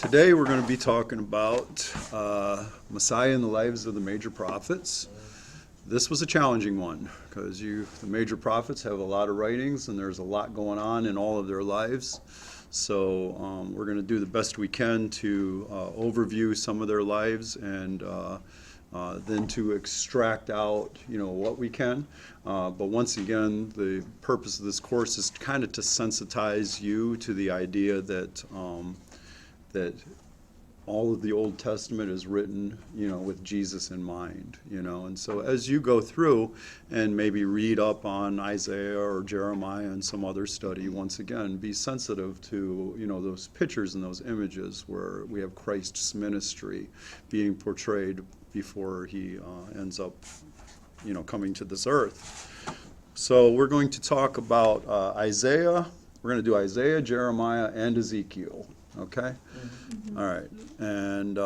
Today we're going to be talking about Messiah in the lives of the major prophets. This was a challenging one because the major prophets have a lot of writings and there's a lot going on in all of their lives. So we're going to do the best we can to overview some of their lives and then to extract out, what we can. But once again, the purpose of this course is kind of to sensitize you to the idea that that all of the Old Testament is written, with Jesus in mind, And so as you go through and maybe read up on Isaiah or Jeremiah and some other study, once again, be sensitive to, those pictures and those images where we have Christ's ministry being portrayed before he ends up, coming to this earth. So we're going to talk about Isaiah. We're going to do Isaiah, Jeremiah, and Ezekiel. Okay? Mm-hmm. All right. And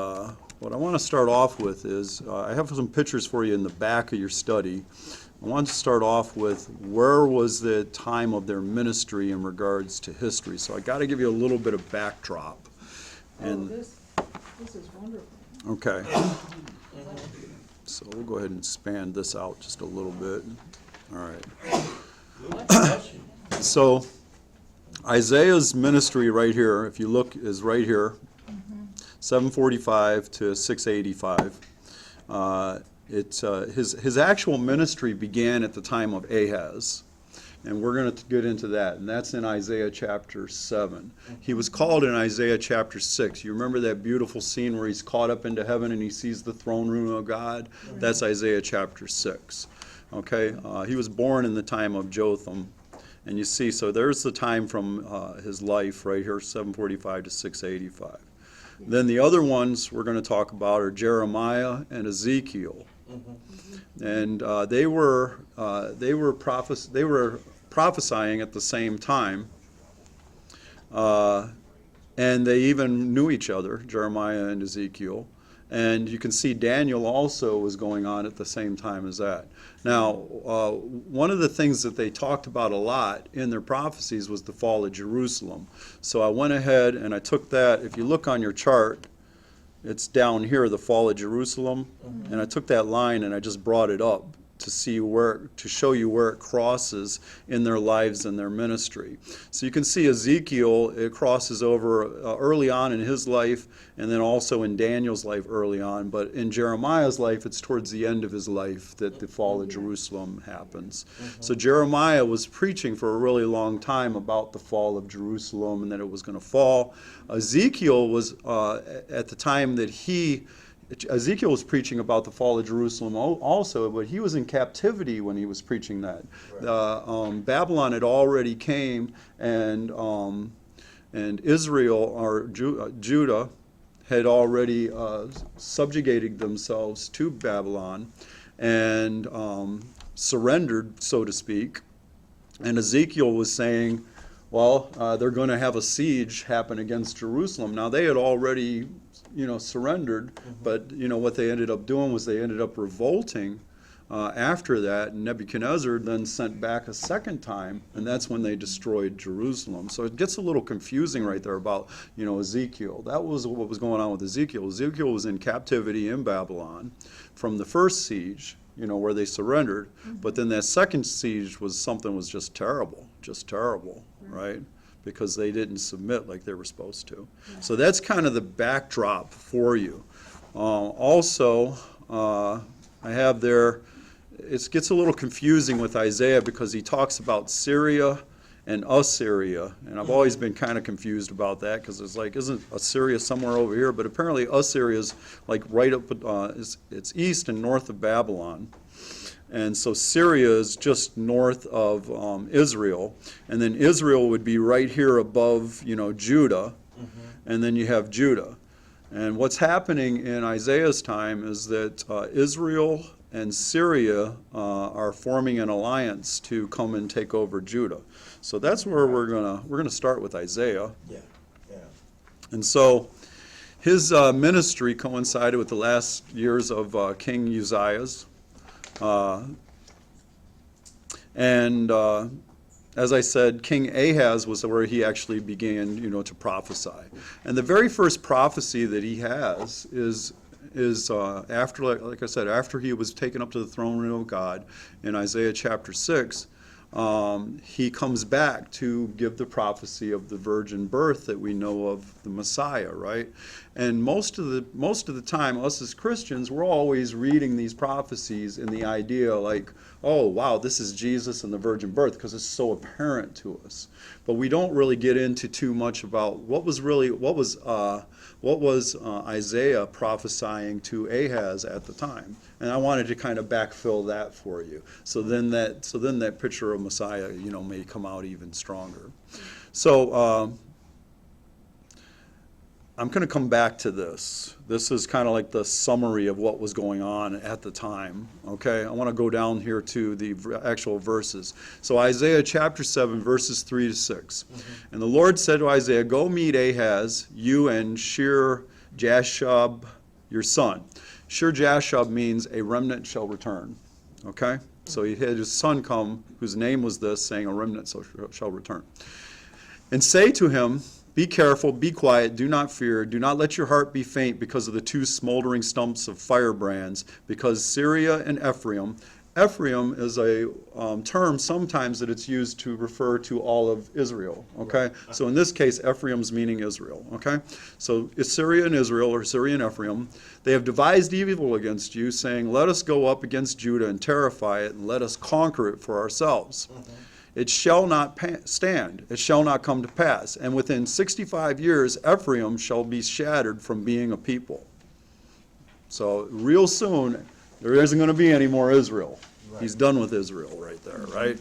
what I want to start off with is I have some pictures for you in the back of your study. I want to start off with where was the time of their ministry in regards to history. So I got to give you a little bit of backdrop. And this is wonderful. Okay. So we'll go ahead and expand this out just a little bit. All right. So Isaiah's ministry right here, if you look, is right here, 745 to 685. His actual ministry began at the time of Ahaz, and we're going to get into that, and that's in Isaiah chapter 7. He was called in Isaiah chapter 6. You remember that beautiful scene where he's caught up into heaven and he sees the throne room of God? That's Isaiah chapter 6. Okay, he was born in the time of Jotham. And you see, so there's the time from his life right here, 745 to 685. Then the other ones we're going to talk about are Jeremiah and Ezekiel. And they were prophesying at the same time. And they even knew each other, Jeremiah and Ezekiel. And you can see Daniel also was going on at the same time as that. Now, one of the things that they talked about a lot in their prophecies was the fall of Jerusalem. So I went ahead and I took that. If you look on your chart, it's down here, the fall of Jerusalem. And I took that line and I just brought it up to show you where it crosses in their lives and their ministry. So you can see Ezekiel, it crosses over early on in his life and then also in Daniel's life early on. But in Jeremiah's life, it's towards the end of his life that the fall of Jerusalem happens. So Jeremiah was preaching for a really long time about the fall of Jerusalem and that it was going to fall. Ezekiel was, at the time that Ezekiel was preaching about the fall of Jerusalem also, but he was in captivity when he was preaching that. Right. Babylon had already came, and Israel, or Judah, had already subjugated themselves to Babylon and surrendered, so to speak. And Ezekiel was saying, well, they're going to have a siege happen against Jerusalem. Now, they had already surrendered, but what they ended up doing was they ended up revolting after that, and Nebuchadnezzar then sent back a second time, and that's when they destroyed Jerusalem. So it gets a little confusing right there about Ezekiel. That was what was going on with Ezekiel. Ezekiel was in captivity in Babylon from the first siege, where they surrendered, but then that second siege was just terrible, right? Because they didn't submit like they were supposed to. So that's kind of the backdrop for you. Also, I have there, it gets a little confusing with Isaiah because he talks about Syria and Assyria. And I've always been kind of confused about that because it's like, isn't Assyria somewhere over here? But apparently Assyria is like right up, it's east and north of Babylon. And so Syria is just north of Israel, and then Israel would be right here above, Judah, and then you have Judah. And what's happening in Isaiah's time is that Israel and Syria are forming an alliance to come and take over Judah. So that's where we're gonna start with Isaiah. Yeah. And so his ministry coincided with the last years of King Uzziah's. And as I said, King Ahaz was where he actually began, to prophesy. And the very first prophecy that he has is after, like I said, after he was taken up to the throne room of God in Isaiah chapter 6. He comes back to give the prophecy of the virgin birth that we know of the Messiah, right? And most of the time, us as Christians, we're always reading these prophecies in the idea like, oh wow, this is Jesus and the virgin birth, because it's so apparent to us. But we don't really get into too much about what was Isaiah prophesying to Ahaz at the time. And I wanted to kind of backfill that for you. So then that picture of Messiah, may come out even stronger. So I'm going to come back to this. This is kind of like the summary of what was going on at the time. Okay, I want to go down here to the actual verses. So Isaiah chapter 7, verses 3 to 6. Mm-hmm. And the Lord said to Isaiah, "Go meet Ahaz, you and Shear-Jashub, your son." Shear-Jashub means a remnant shall return. Okay? So he had his son come, whose name was this, saying, "A remnant shall return." And say to him, "Be careful, be quiet, do not fear, do not let your heart be faint because of the two smoldering stumps of firebrands, because Syria and Ephraim." Ephraim is a term sometimes that it's used to refer to all of Israel, okay? So in this case, Ephraim's meaning Israel, okay? So it's Syria and Israel, or Syria and Ephraim. "They have devised evil against you, saying, 'Let us go up against Judah and terrify it, and let us conquer it for ourselves.' Mm-hmm. It shall not stand, it shall not come to pass. And within 65 years, Ephraim shall be shattered from being a people." So real soon, there isn't going to be any more Israel. Right. He's done with Israel right there, right?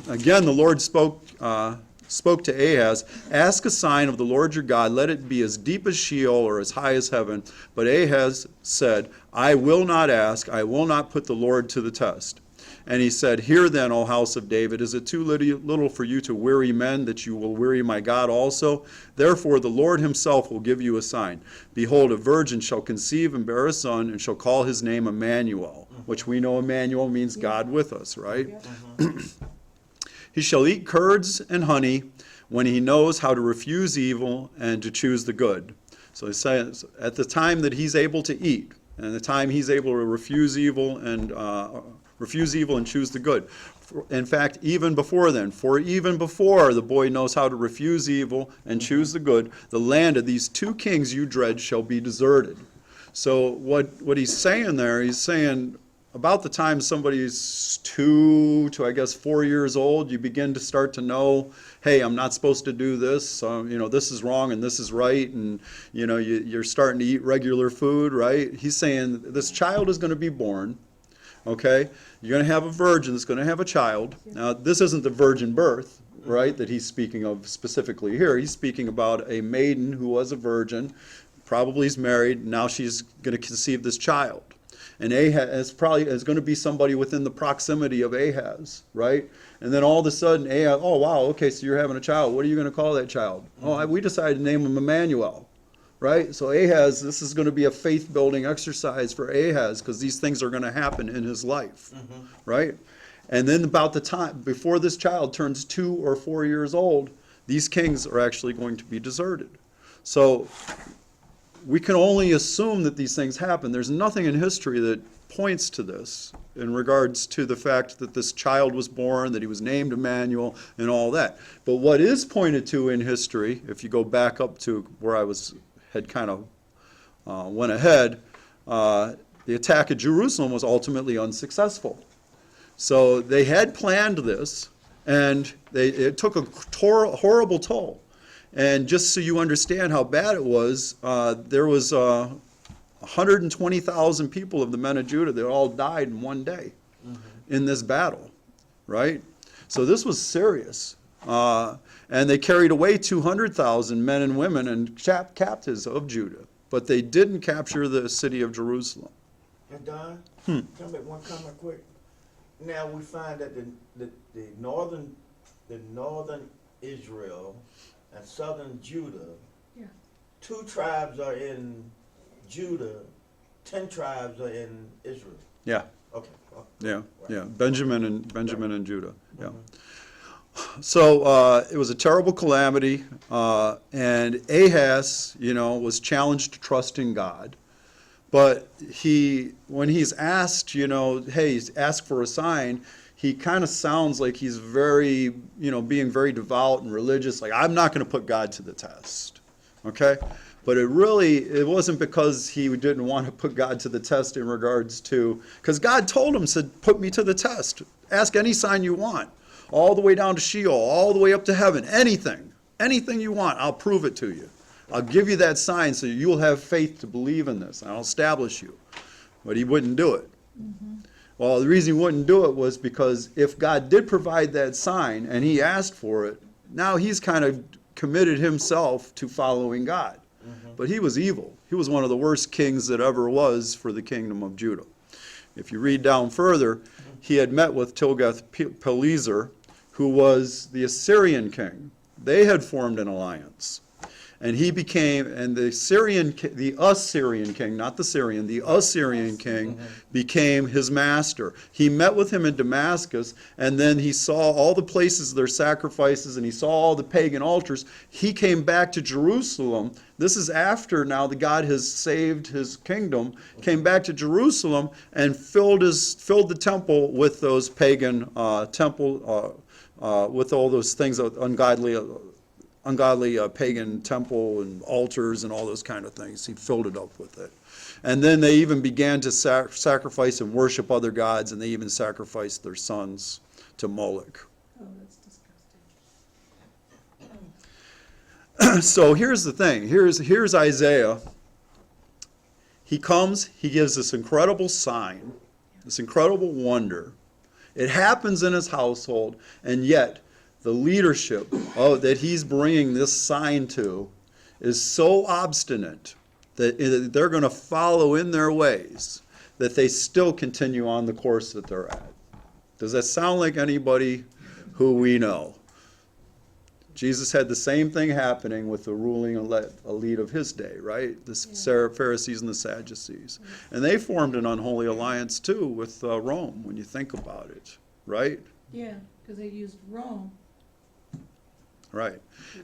Again, the Lord spoke to Ahaz, "Ask a sign of the Lord your God, let it be as deep as Sheol or as high as heaven." But Ahaz said, "I will not ask, I will not put the Lord to the test." And he said, "Hear then, O house of David, is it too little for you to weary men, that you will weary my God also? Therefore the Lord himself will give you a sign. Behold, a virgin shall conceive and bear a son, and shall call his name Emmanuel," which we know Emmanuel means God with us, right? "He shall eat curds and honey when he knows how to refuse evil and to choose the good." So he says, at the time that he's able to eat, and the time he's able to refuse evil and choose the good. In fact, even before then, for even before the boy knows how to refuse evil and choose the good, the land of these two kings you dread shall be deserted. So what he's saying there, he's saying about the time somebody's 2 to, I guess, 4 years old, you begin to start to know, hey, I'm not supposed to do this, this is wrong and this is right, and you're starting to eat regular food, right? He's saying this child is going to be born. Okay, you're going to have a virgin that's going to have a child. Now, this isn't the virgin birth, right, that he's speaking of specifically here. He's speaking about a maiden who was a virgin, probably is married, now she's going to conceive this child. And Ahaz is going to be somebody within the proximity of Ahaz, right? And then all of a sudden, Ahaz, oh, wow, okay, so you're having a child. What are you going to call that child? Mm-hmm. Oh, we decided to name him Emmanuel. Right? So Ahaz, this is going to be a faith-building exercise for Ahaz, because these things are going to happen in his life, right? And then about the time, before this child turns 2 or 4 years old, these kings are actually going to be deserted. So we can only assume that these things happen. There's nothing in history that points to this in regards to the fact that this child was born, that he was named Emmanuel, and all that. But what is pointed to in history, if you go back up to where had kind of went ahead, the attack of Jerusalem was ultimately unsuccessful. So they had planned this, and it took a horrible toll. And just so you understand how bad it was, there was 120,000 people of the men of Judah that all died in one day in this battle, right? So this was serious. And they carried away 200,000 men and women and captives of Judah. But they didn't capture the city of Jerusalem. And Don, can I make one comment quick? Now we find that the northern Israel and southern Judah, 2 tribes are in Judah, 10 tribes are in Israel. Yeah. Okay. Yeah. Benjamin and Judah. Yeah. So it was a terrible calamity, and Ahaz, was challenged to trust in God. But when he's asked, hey, he's asked for a sign, he kind of sounds like he's very, being very devout and religious. Like, I'm not going to put God to the test. Okay? But it wasn't because he didn't want to put God to the test in regards to, because God told him, said, put me to the test. Ask any sign you want. All the way down to Sheol, all the way up to heaven. Anything you want, I'll prove it to you. I'll give you that sign so you'll have faith to believe in this, and I'll establish you. But he wouldn't do it. Mm-hmm. Well, the reason he wouldn't do it was because if God did provide that sign and he asked for it, now he's kind of committed himself to following God. Mm-hmm. But he was evil. He was one of the worst kings that ever was for the kingdom of Judah. If you read down further, he had met with Tiglath-Pileser, who was the Assyrian king. They had formed an alliance. And the Assyrian king, not the Syrian, the Assyrian king became his master. He met with him in Damascus, and then he saw all the places of their sacrifices, and he saw all the pagan altars. He came back to Jerusalem. This is after now that God has saved his kingdom, came back to Jerusalem and filled the temple with those pagan with all those things, ungodly pagan temple and altars and all those kind of things. He filled it up with it. And then they even began to sacrifice and worship other gods, and they even sacrificed their sons to Moloch. Oh, that's disgusting. So here's the thing. Here's Isaiah. He comes, he gives this incredible sign, this incredible wonder. It happens in his household, and yet the leadership that he's bringing this sign to is so obstinate that they're going to follow in their ways, that they still continue on the course that they're at. Does that sound like anybody who we know? Jesus had the same thing happening with the ruling elite of his day, right? The Pharisees and the Sadducees. And they formed an unholy alliance too with Rome, when you think about it, right? Yeah, because they used Rome. Right.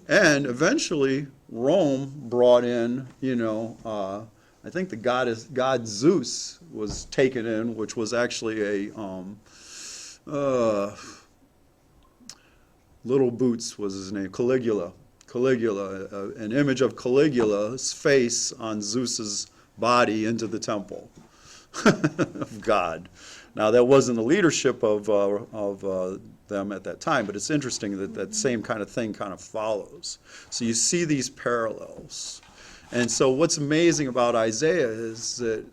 And eventually Rome brought in, I think the god Zeus was taken in, which was actually Little Boots was his name, Caligula, an image of Caligula's face on Zeus's body into the temple of God. Now that wasn't the leadership of them at that time, but it's interesting that that same kind of thing kind of follows. So you see these parallels. And so what's amazing about Isaiah is that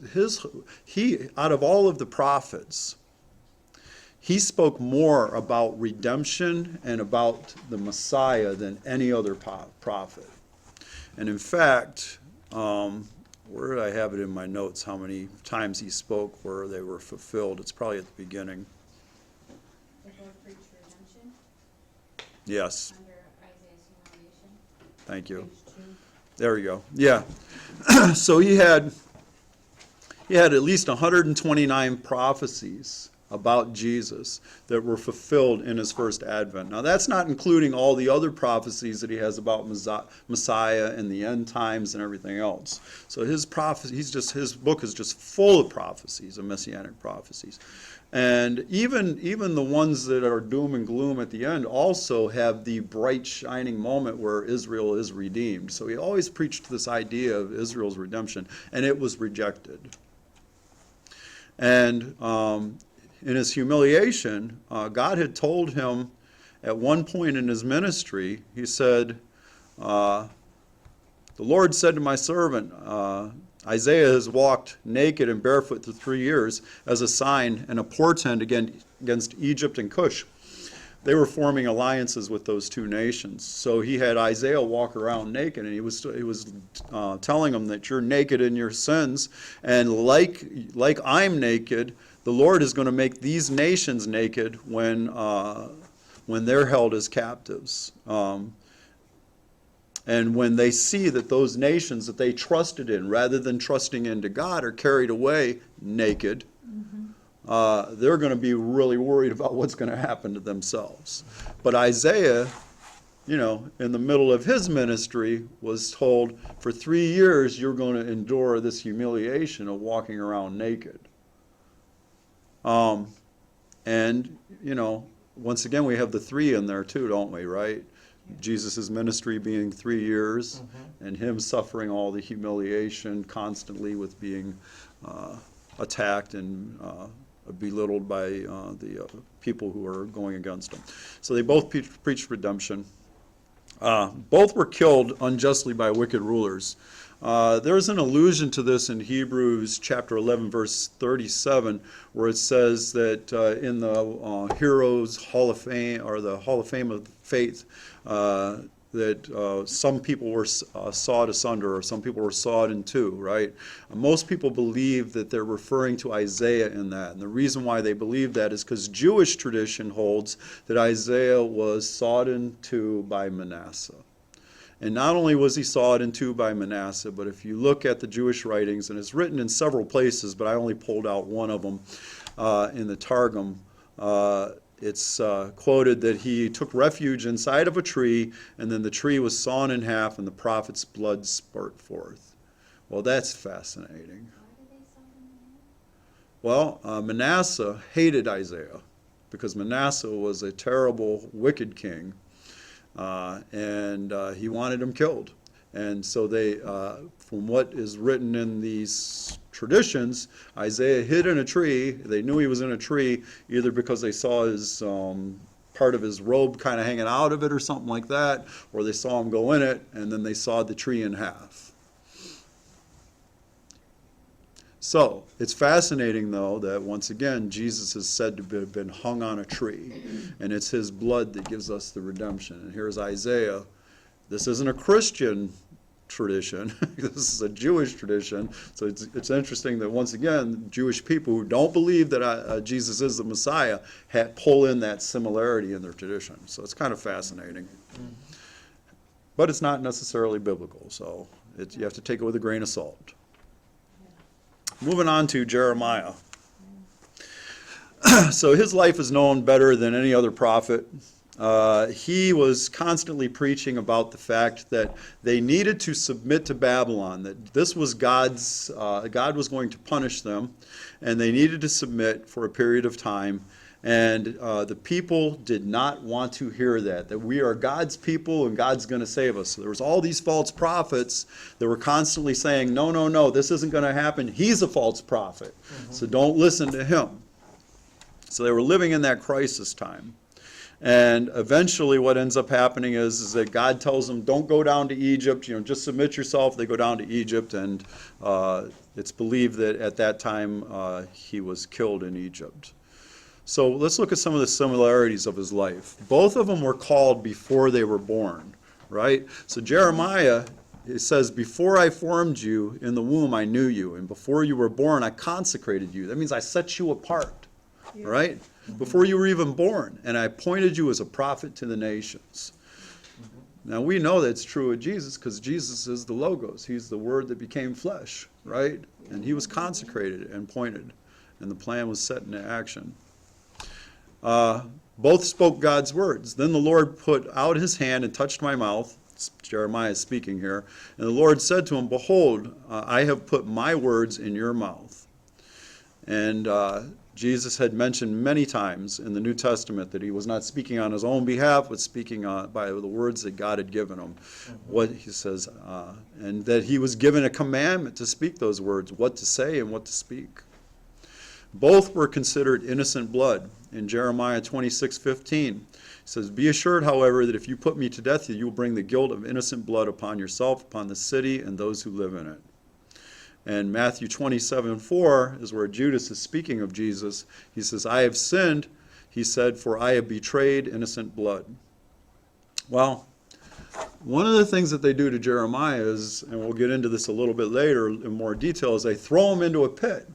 out of all of the prophets, he spoke more about redemption and about the Messiah than any other prophet. And in fact, where did I have it in my notes, how many times he spoke where they were fulfilled? It's probably at the beginning. The Lord preached redemption Yes. under Isaiah's humiliation. Thank you. Page 2. There we go. Yeah. So he had at least 129 prophecies about Jesus that were fulfilled in his first advent. Now that's not including all the other prophecies that he has about Messiah and the end times and everything else. So his book is just full of prophecies, of messianic prophecies. And even the ones that are doom and gloom at the end also have the bright shining moment where Israel is redeemed. So he always preached this idea of Israel's redemption, and it was rejected. And in his humiliation, God had told him at one point in his ministry, he said, the Lord said to my servant, Isaiah has walked naked and barefoot for 3 years as a sign and a portent against Egypt and Cush. They were forming alliances with those two nations. So he had Isaiah walk around naked, and he was telling them that you're naked in your sins, and like I'm naked, the Lord is going to make these nations naked when they're held as captives. And when they see that those nations that they trusted in, rather than trusting into God, are carried away naked, they're going to be really worried about what's going to happen to themselves. But Isaiah, in the middle of his ministry, was told, for 3 years you're going to endure this humiliation of walking around naked. And, once again, we have the 3 in there too, don't we, right? Jesus' ministry being 3 years, and him suffering all the humiliation constantly with being attacked and belittled by the people who are going against him. So they both preached redemption. Both were killed unjustly by wicked rulers. There's an allusion to this in Hebrews chapter 11, verse 37, where it says that in the Heroes Hall of Fame, or the Hall of Fame of Faith, that some people were sawed asunder, or some people were sawed in two, right? Most people believe that they're referring to Isaiah in that. And the reason why they believe that is because Jewish tradition holds that Isaiah was sawed in two by Manasseh. And not only was he sawed in two by Manasseh, but if you look at the Jewish writings, and it's written in several places, but I only pulled out one of them in the Targum, it's quoted that he took refuge inside of a tree, and then the tree was sawn in half, and the prophet's blood spurt forth. Well, that's fascinating. Why did they saw him in Well, Manasseh hated Isaiah, because Manasseh was a terrible, wicked king. And he wanted him killed. And so they, from what is written in these traditions, Isaiah hid in a tree. They knew he was in a tree either because they saw his part of his robe kind of hanging out of it or something like that, or they saw him go in it, and then they sawed the tree in half. So it's fascinating, though, that once again, Jesus is said to have been hung on a tree, and it's his blood that gives us the redemption. And here's Isaiah. This isn't a Christian tradition. This is a Jewish tradition. So it's interesting that, once again, Jewish people who don't believe that Jesus is the Messiah pull in that similarity in their tradition. So it's kind of fascinating. But it's not necessarily biblical, so you have to take it with a grain of salt. Moving on to Jeremiah. So his life is known better than any other prophet. He was constantly preaching about the fact that they needed to submit to Babylon, that this was God was going to punish them, and they needed to submit for a period of time. And the people did not want to hear that we are God's people and God's going to save us. So there was all these false prophets that were constantly saying, no, this isn't going to happen. He's a false prophet, so don't listen to him. So they were living in that crisis time. And eventually what ends up happening is that God tells them, don't go down to Egypt, just submit yourself. They go down to Egypt, and it's believed that at that time he was killed in Egypt. So let's look at some of the similarities of his life. Both of them were called before they were born, right? So Jeremiah, it says, before I formed you in the womb, I knew you. And before you were born, I consecrated you. That means I set you apart, right? Before you were even born. And I appointed you as a prophet to the nations. Now we know that's true of Jesus because Jesus is the Logos. He's the Word that became flesh, right? And he was consecrated and appointed. And the plan was set into action. Both spoke God's words. Then the Lord put out his hand and touched my mouth. Jeremiah is speaking here. And the Lord said to him, behold, I have put my words in your mouth. And Jesus had mentioned many times in the New Testament that he was not speaking on his own behalf, but speaking by the words that God had given him. What he says, and that he was given a commandment to speak those words, what to say and what to speak. Both were considered innocent blood. In Jeremiah 26:15, it says, be assured, however, that if you put me to death, you will bring the guilt of innocent blood upon yourself, upon the city, and those who live in it. And Matthew 27:4 is where Judas is speaking of Jesus. He says, I have sinned, he said, for I have betrayed innocent blood. Well, one of the things that they do to Jeremiah is, and we'll get into this a little bit later in more detail, is they throw him into a pit.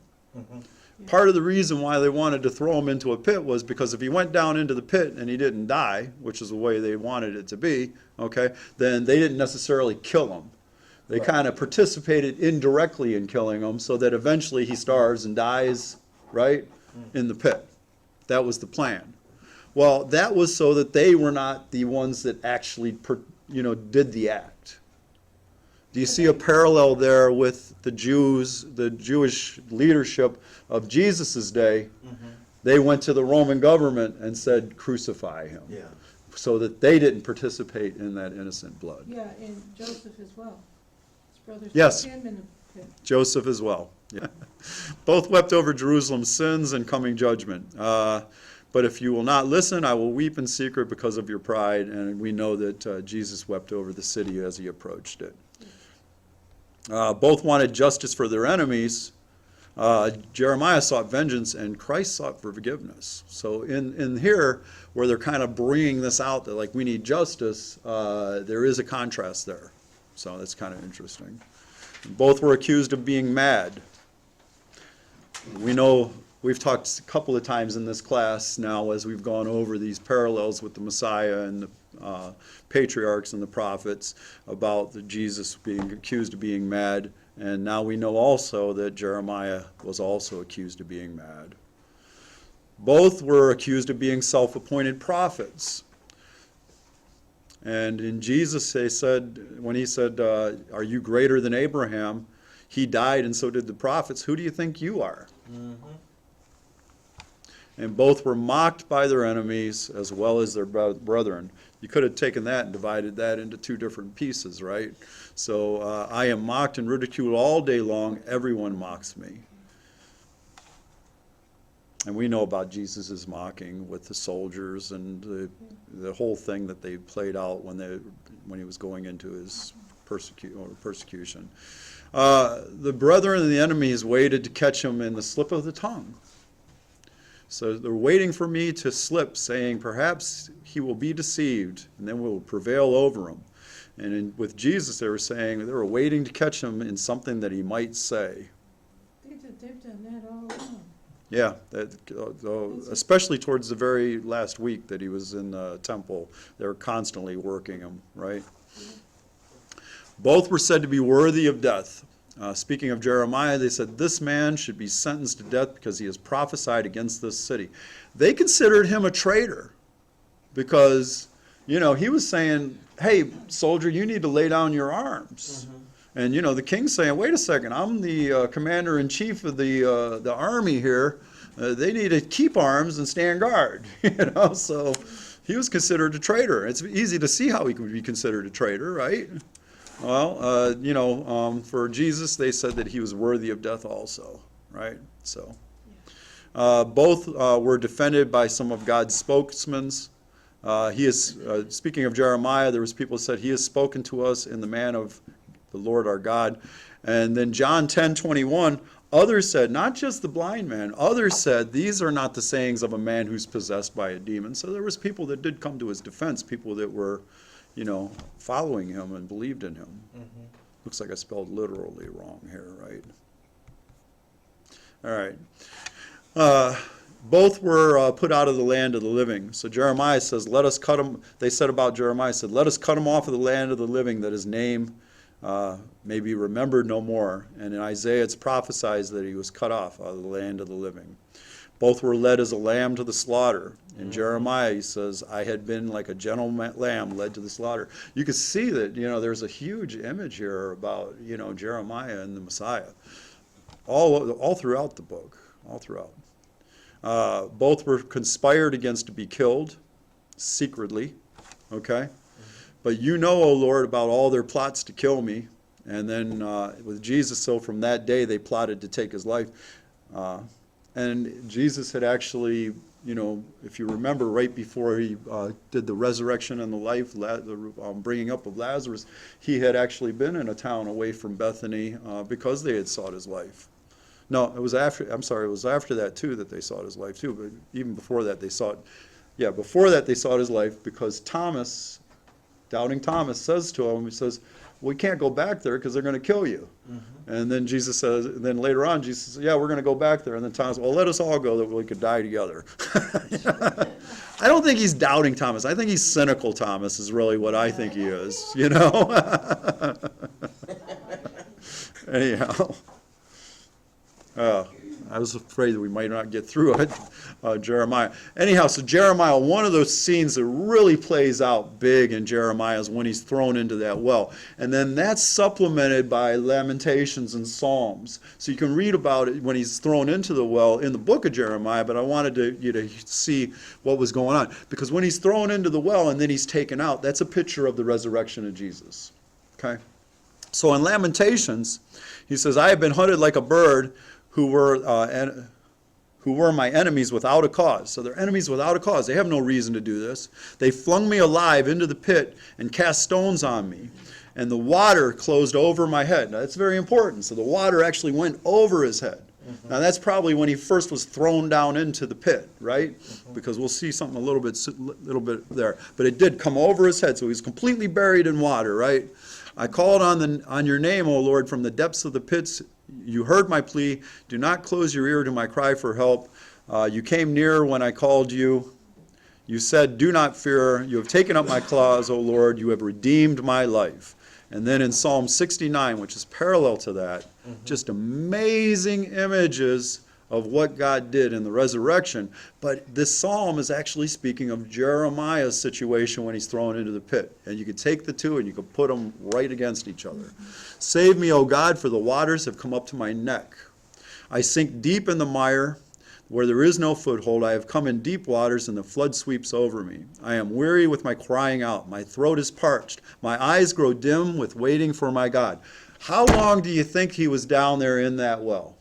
Part of the reason why they wanted to throw him into a pit was because if he went down into the pit and he didn't die, which is the way they wanted it to be, okay, then they didn't necessarily kill him. They kind of participated indirectly in killing him so that eventually he starves and dies, right? in the pit. That was the plan. Well, that was so that they were not the ones that actually, did the act. Do you see a parallel there with the Jews, the Jewish leadership of Jesus' day? Mm-hmm. They went to the Roman government and said, crucify him. Yeah. So that they didn't participate in that innocent blood. Yeah, and Joseph as well. His brothers Yes. put him in the pit. Joseph as well. Yeah. Both wept over Jerusalem's sins and coming judgment. But if you will not listen, I will weep in secret because of your pride. And we know that Jesus wept over the city as he approached it. Both wanted justice for their enemies. Jeremiah sought vengeance and Christ sought for forgiveness. So in here, where they're kind of bringing this out that like we need justice, there is a contrast there. So that's kind of interesting. Both were accused of being mad. We know, we've talked a couple of times in this class now as we've gone over these parallels with the Messiah and the patriarchs and the prophets about Jesus being accused of being mad. And now we know also that Jeremiah was also accused of being mad. Both were accused of being self-appointed prophets. And in Jesus, they said, when he said, are you greater than Abraham? He died and so did the prophets. Who do you think you are? Mm-hmm. And both were mocked by their enemies as well as their brethren. You could have taken that and divided that into two different pieces, right? So I am mocked and ridiculed all day long. Everyone mocks me. And we know about Jesus' mocking with the soldiers and the whole thing that they played out when he was going into his persecution. The brethren and the enemies waited to catch him in the slip of the tongue. So they're waiting for me to slip, saying, perhaps he will be deceived, and then we'll prevail over him. And with Jesus, they were waiting to catch him in something that he might say. They've done that all along. Yeah, especially towards the very last week that he was in the temple, they were constantly working him, right? Yeah. Both were said to be worthy of death. Speaking of Jeremiah, they said, this man should be sentenced to death because he has prophesied against this city. They considered him a traitor because, he was saying, hey, soldier, you need to lay down your arms. Mm-hmm. And, the king's saying, wait a second, I'm the commander-in-chief of the army here. They need to keep arms and stand guard, So he was considered a traitor. It's easy to see how he could be considered a traitor, right? Well, for Jesus, they said that he was worthy of death also, right? So, both were defended by some of God's spokesmen. Speaking of Jeremiah, there was people who said, he has spoken to us in the man of the Lord our God. And then John 10:21, others said, not just the blind man, others said, these are not the sayings of a man who's possessed by a demon. So there was people that did come to his defense, people that were following him and believed in him. Mm-hmm. Looks like I spelled literally wrong here, right? All right. Both were put out of the land of the living. So Jeremiah says, let us cut him. They said about Jeremiah, said, let us cut him off of the land of the living, that his name may be remembered no more. And in Isaiah, it's prophesied that he was cut off out of the land of the living. Both were led as a lamb to the slaughter. In Jeremiah, he says, I had been like a gentle lamb led to the slaughter. You can see that, there's a huge image here about, Jeremiah and the Messiah. All throughout the book, all throughout. Both were conspired against to be killed secretly, okay? But O Lord, about all their plots to kill me. And then with Jesus, so from that day, they plotted to take his life. And Jesus had actually, if you remember, right before he did the resurrection and the life, the bringing up of Lazarus, he had actually been in a town away from Bethany because they had sought his life. No, it was after that too that they sought his life too. But even before that, they sought his life because Thomas, doubting Thomas, says to him, he says, we can't go back there because they're going to kill you. Mm-hmm. And then Jesus says, and then later on, Jesus says, yeah, we're going to go back there. And then Thomas, well, let us all go that we could die together. I don't think he's doubting Thomas. I think he's cynical Thomas is really what I think he is, Anyhow. I was afraid that we might not get through it, Jeremiah. Anyhow, so Jeremiah, one of those scenes that really plays out big in Jeremiah is when he's thrown into that well. And then that's supplemented by Lamentations and Psalms. So you can read about it when he's thrown into the well in the book of Jeremiah, but I wanted you to see what was going on. Because when he's thrown into the well and then he's taken out, that's a picture of the resurrection of Jesus. Okay? So in Lamentations, he says, I have been hunted like a bird who were my enemies without a cause. So they're enemies without a cause. They have no reason to do this. They flung me alive into the pit and cast stones on me. And the water closed over my head. Now that's very important. So the water actually went over his head. Mm-hmm. Now that's probably when he first was thrown down into the pit, right? Mm-hmm. Because we'll see something a little bit there. But it did come over his head. So he was completely buried in water, right? I called on your name, O Lord, from the depths of the pits. You heard my plea. Do not close your ear to my cry for help. You came near when I called you. You said, do not fear. You have taken up my claws, O Lord. You have redeemed my life. And then in Psalm 69, which is parallel to that, just amazing images of what God did in the resurrection. But this psalm is actually speaking of Jeremiah's situation when he's thrown into the pit. And you could take the two and you could put them right against each other. Save me, O God, for the waters have come up to my neck. I sink deep in the mire where there is no foothold. I have come in deep waters and the flood sweeps over me. I am weary with my crying out. My throat is parched. My eyes grow dim with waiting for my God. How long do you think he was down there in that well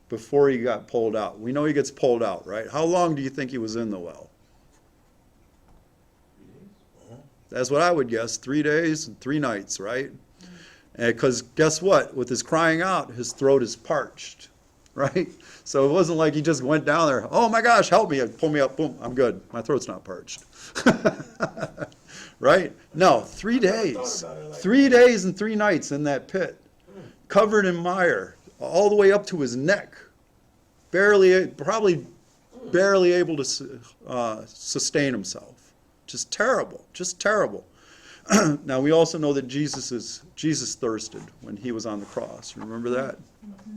before he got pulled out? We know he gets pulled out, right? How long do you think he was in the well? That's what I would guess. 3 days and 3 nights, right? Because guess what? With his crying out, his throat is parched, right? So it wasn't like he just went down there, oh my gosh, help me, pull me up, boom, I'm good. My throat's not parched. Right? No, 3 days. 3 days and 3 nights in that pit, covered in mire, all the way up to his neck, probably barely able to sustain himself. Just terrible, just terrible. Now we also know that Jesus thirsted when he was on the cross. Remember that? Mm-hmm.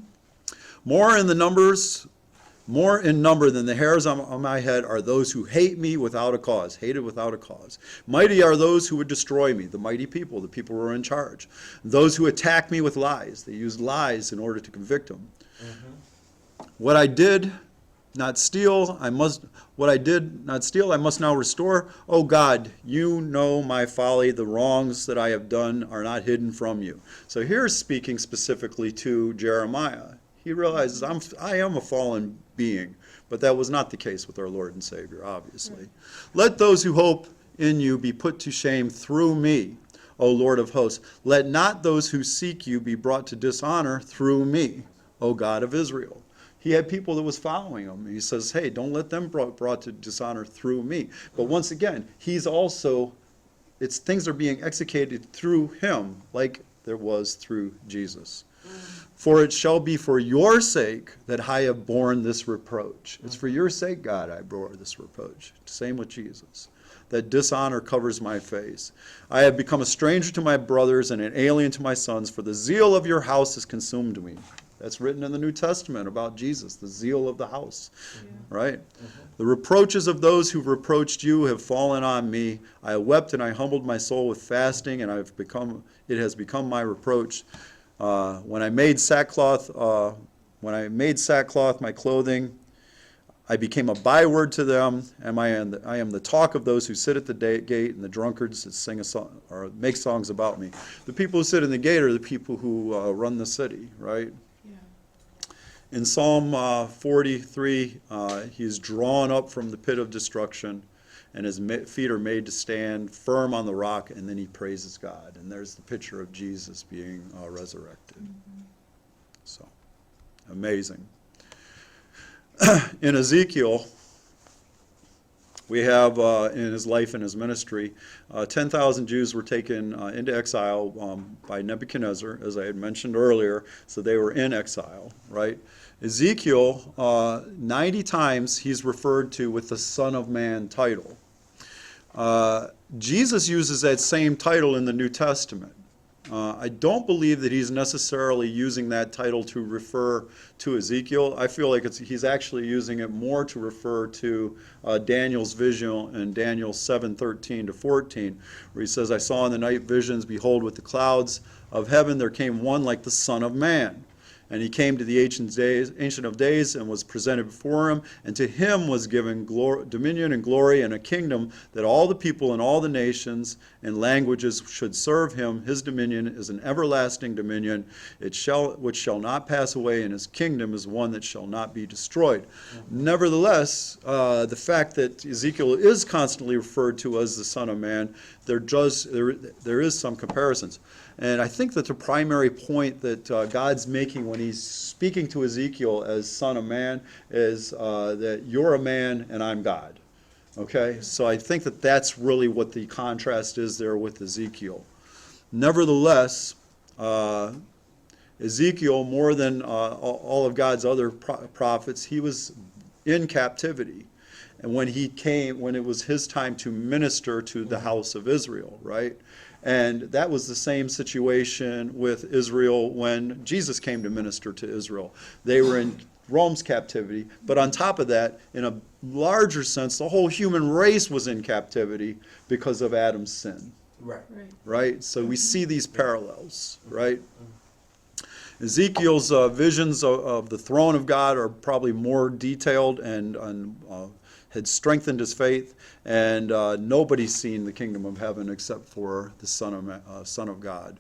More in number than the hairs on my head are those who hate me without a cause, hated without a cause. Mighty are those who would destroy me, the mighty people, the people who are in charge. Those who attack me with lies. They used lies in order to convict him. Mm-hmm. What I did not steal, I must now restore. Oh God, you know my folly. The wrongs that I have done are not hidden from you. So here's speaking specifically to Jeremiah. He realizes I am a fallen being, but that was not the case with our Lord and Savior, obviously. Right. Let those who hope in you be put to shame through me, O Lord of hosts. Let not those who seek you be brought to dishonor through me, O God of Israel. He had people that was following him. He says, hey, don't let them brought to dishonor through me. But once again, things are being executed through him like there was through Jesus. For it shall be for your sake that I have borne this reproach. It's for your sake, God, I bore this reproach. Same with Jesus. That dishonor covers my face. I have become a stranger to my brothers and an alien to my sons, for the zeal of your house has consumed me. That's written in the New Testament about Jesus, the zeal of the house, right? Mm-hmm. The reproaches of those who reproached you have fallen on me. I wept and I humbled my soul with fasting, and it has become my reproach. When I made sackcloth my clothing, I became a byword to them, and I am the talk of those who sit at the gate, and the drunkards that sing a song or make songs about me. The people who sit in the gate are the people who run the city, right? Yeah. In Psalm 43, he is drawn up from the pit of destruction, and his feet are made to stand firm on the rock, and then he praises God. And there's the picture of Jesus being resurrected. Mm-hmm. So, amazing. In Ezekiel, we have in his life and his ministry, 10,000 Jews were taken into exile by Nebuchadnezzar, as I had mentioned earlier, so they were in exile, right? Ezekiel, 90 times he's referred to with the Son of Man title. Jesus uses that same title in the New Testament. I don't believe that he's necessarily using that title to refer to Ezekiel. I feel like he's actually using it more to refer to Daniel's vision in Daniel 7:13 to 14, where he says, I saw in the night visions, behold, with the clouds of heaven there came one like the Son of Man. And he came to the Ancient of Days and was presented before him, and to him was given dominion and glory and a kingdom that all the people and all the nations and languages should serve him. His dominion is an everlasting dominion, which shall not pass away, and his kingdom is one that shall not be destroyed. Nevertheless, the fact that Ezekiel is constantly referred to as the Son of Man, there is some comparisons. And I think that the primary point that God's making when he's speaking to Ezekiel as Son of Man is that you're a man and I'm God. Okay? So I think that that's really what the contrast is there with Ezekiel. Nevertheless, Ezekiel, more than all of God's other prophets, he was in captivity. And when it was his time to minister to the house of Israel, right? And that was the same situation with Israel when Jesus came to minister to Israel. They were in Rome's captivity, but on top of that, in a larger sense, the whole human race was in captivity because of Adam's sin. Right. Right? So we see these parallels, right? Ezekiel's visions of the throne of God are probably more detailed and had strengthened his faith, and nobody's seen the kingdom of heaven except for the Son of God.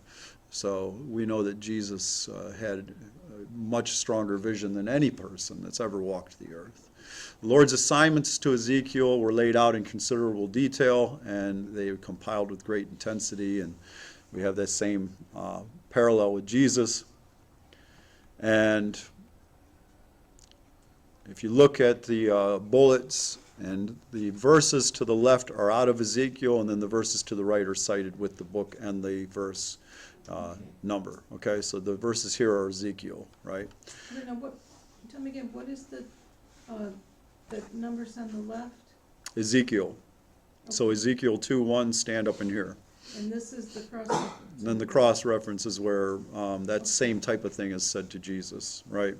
So we know that Jesus had a much stronger vision than any person that's ever walked the earth. The Lord's assignments to Ezekiel were laid out in considerable detail, and they were compiled with great intensity, and we have that same parallel with Jesus. And if you look at the bullets, and the verses to the left are out of Ezekiel, and then the verses to the right are cited with the book and the verse number. Okay, so the verses here are Ezekiel, right? Tell me again, what is the numbers on the left? Ezekiel. Okay. So Ezekiel 2:1, stand up in here. And this is the cross. Then the cross reference is where that same type of thing is said to Jesus, right?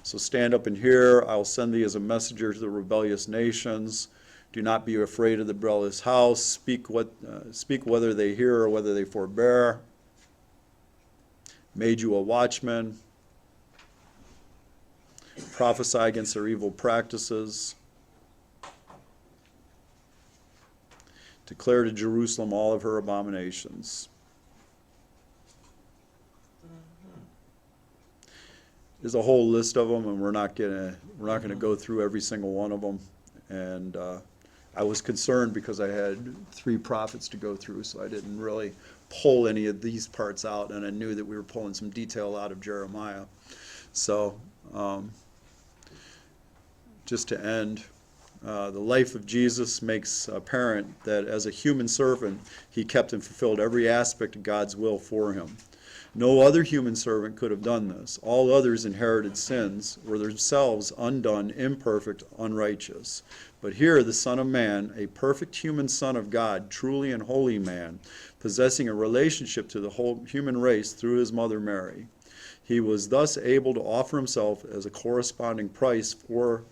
So stand up in here. I will send thee as a messenger to the rebellious nations. Do not be afraid of the rebellious house. Speak whether they hear or whether they forbear. Made you a watchman. Prophesy against their evil practices. Declare to Jerusalem all of her abominations. There's a whole list of them, and we're not gonna go through every single one of them. And I was concerned because I had 3 prophets to go through, so I didn't really pull any of these parts out, and I knew that we were pulling some detail out of Jeremiah. So just to end, the life of Jesus makes apparent that as a human servant, he kept and fulfilled every aspect of God's will for him. No other human servant could have done this. All others inherited sins, were themselves undone, imperfect, unrighteous. But here the Son of Man, a perfect human Son of God, truly and holy man, possessing a relationship to the whole human race through his mother Mary. He was thus able to offer himself as a corresponding price for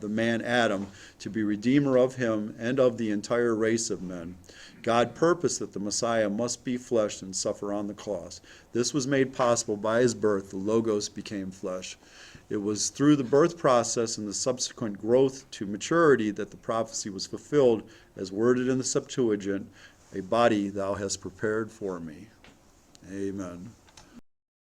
the man Adam, to be redeemer of him and of the entire race of men. God purposed that the Messiah must be flesh and suffer on the cross. This was made possible by his birth. The Logos became flesh. It was through the birth process and the subsequent growth to maturity that the prophecy was fulfilled, as worded in the Septuagint, a body thou hast prepared for me. Amen.